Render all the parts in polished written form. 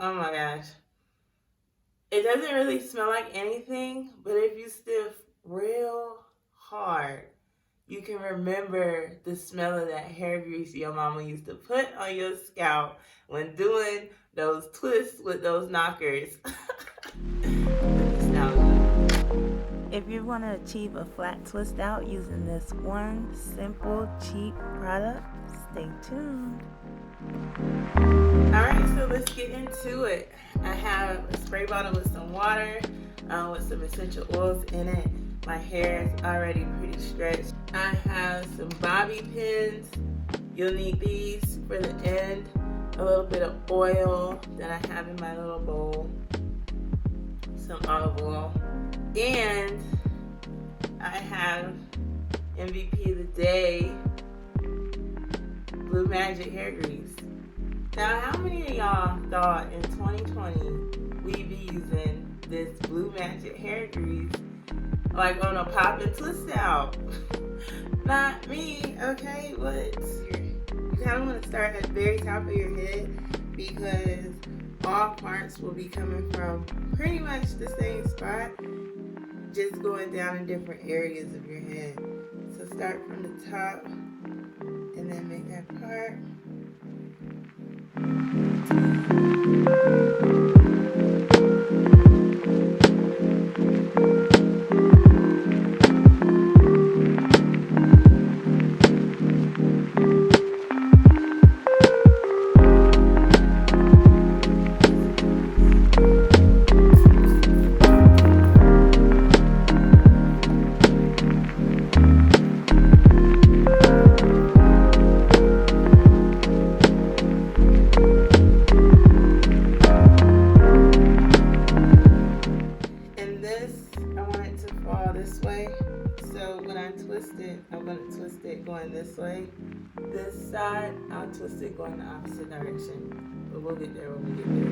Oh my gosh. It doesn't really smell like anything, but if you sniff real hard, you can remember the smell of that hair grease your mama used to put on your scalp when doing those twists with those knockers. If you want to achieve a flat twist out using this one simple, cheap product, stay tuned. Alright, so let's get into it. I have a spray bottle with some water, with some essential oils in it. My hair is already pretty stretched. I have some bobby pins. You'll need these for the end. A little bit of oil that I have in my little bowl. Some olive oil. And I have MVP of the day, Blue Magic hair grease. Now, how many of y'all thought in 2020 we'd be using this Blue Magic hair grease like on a pop and twist out? Not me, okay? But you kind of want to start at the very top of your head because all parts will be coming from pretty much the same spot, just going down in different areas of your head. So start from the top and then make that part. I'm going to twist it going this way. This side, I'll twist it going the opposite direction. But we'll get there when we get there.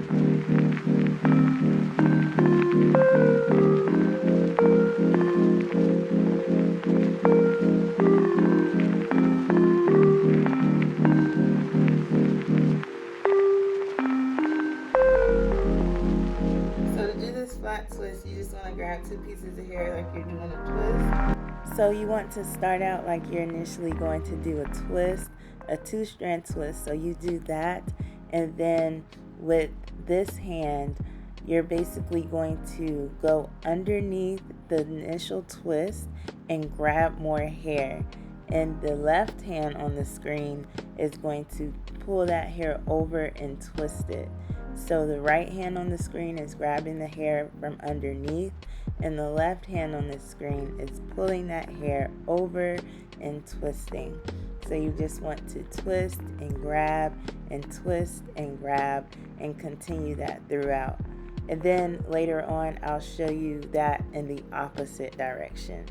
So to do this flat twist, you just want to grab two pieces of hair like you're doing a twist. So you want to start out like you're initially going to do a twist, a 2-strand twist. So you do that, and then with this hand, you're basically going to go underneath the initial twist and grab more hair. And the left hand on the screen is going to pull that hair over and twist it. So the right hand on the screen is grabbing the hair from underneath, and the left hand on the screen is pulling that hair over and twisting. So you just want to twist and grab and twist and grab and continue that throughout. And then later on, I'll show you that in the opposite direction.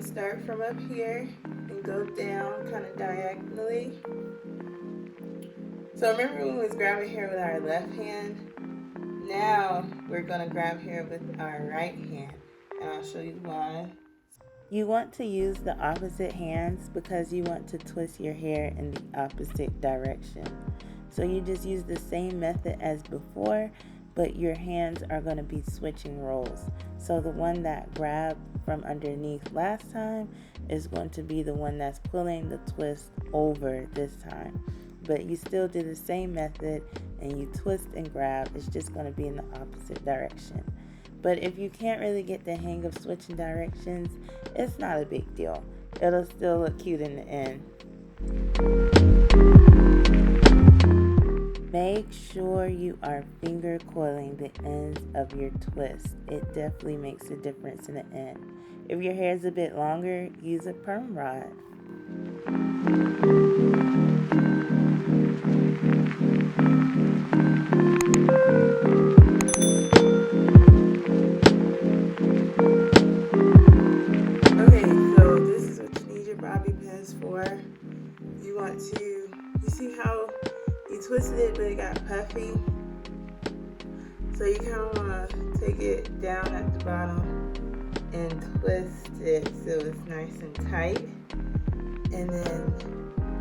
Start from up here and go down kind of diagonally. So remember when we was grabbing hair with our left hand? Now we're going to grab hair with our right hand, and I'll show you why. You want to use the opposite hands because you want to twist your hair in the opposite direction. So you just use the same method as before, but your hands are going to be switching roles. So the one that grabbed from underneath last time is going to be the one that's pulling the twist over this time. But you still do the same method and you twist and grab. It's just going to be in the opposite direction. But if you can't really get the hang of switching directions, it's not a big deal. It'll still look cute in the end. Make sure you are finger coiling the ends of your twist. It definitely makes a difference in the end. If your hair is a bit longer, use a perm rod. Okay, so this is what you need your bobby pins for. You see how you twisted it but it got puffy? So you kind of want to take it down at the bottom and twist it so it's nice and tight, and then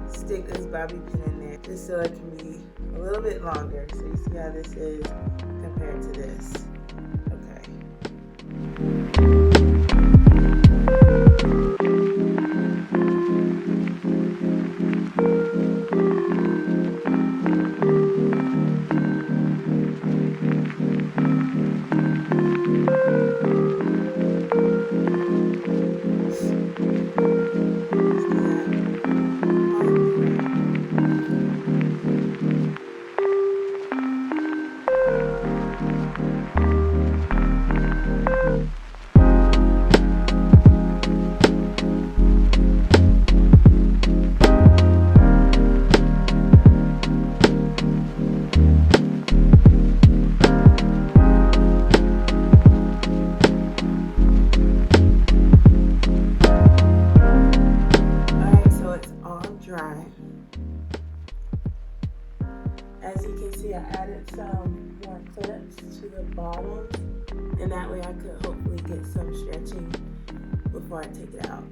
stick this bobby pin in there just so it can be a little bit longer. So you see how this is compared to this. As you can see, I added some more clips to the bottom, and that way I could hopefully get some stretching before I take it out.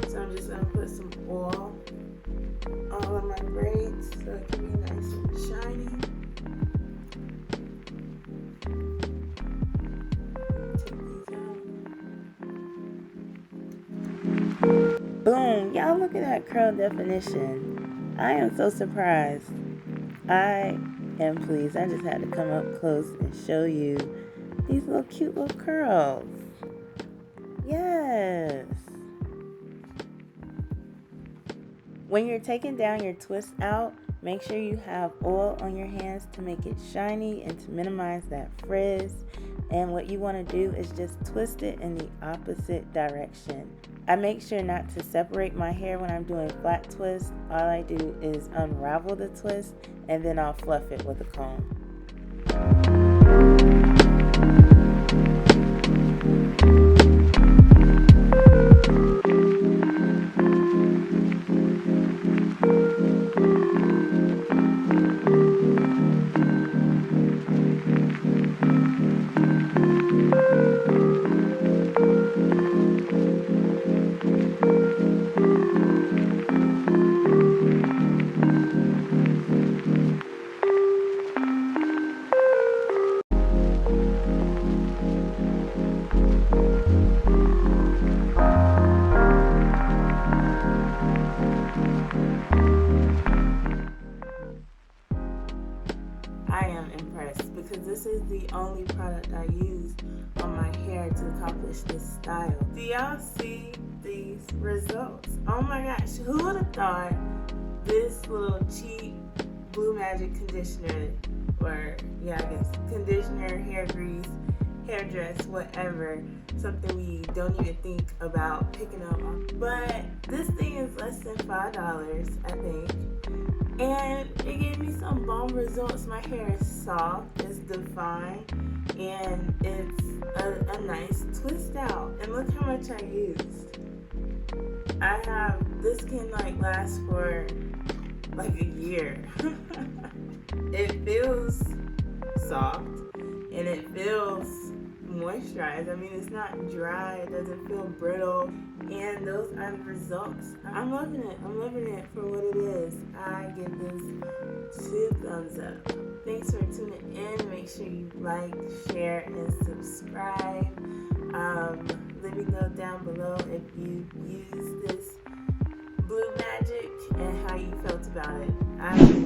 So I'm just going to put some oil all on my braids so it can be nice and shiny. Boom! Y'all look at that curl definition. I am so surprised. I am pleased. I just had to come up close and show you these little cute little curls. Yes! When you're taking down your twist out, make sure you have oil on your hands to make it shiny and to minimize that frizz. And what you want to do is just twist it in the opposite direction. I make sure not to separate my hair when I'm doing flat twists. All I do is unravel the twist and then I'll fluff it with a comb. I am impressed because this is the only product I use on my hair to accomplish this style. Do y'all see these results? Oh my gosh, who would have thought this little cheap Blue Magic conditioner, or I guess conditioner, hair grease, hair dress, whatever, something we don't even think about picking up on. But this thing is less than $5, I think. And it gave me some bomb results. My hair is soft, it's defined, and it's a nice twist out. And look how much I used. This can last for a year. It feels soft and it feels moisturized. I mean, it's not dry, it doesn't feel brittle, and those are the results. I'm loving it. I'm loving it for what it is. I give this 2 thumbs up. Thanks for tuning in. Make sure you like, share, and subscribe. Let me know down below if you used this blue magic and how you felt about it.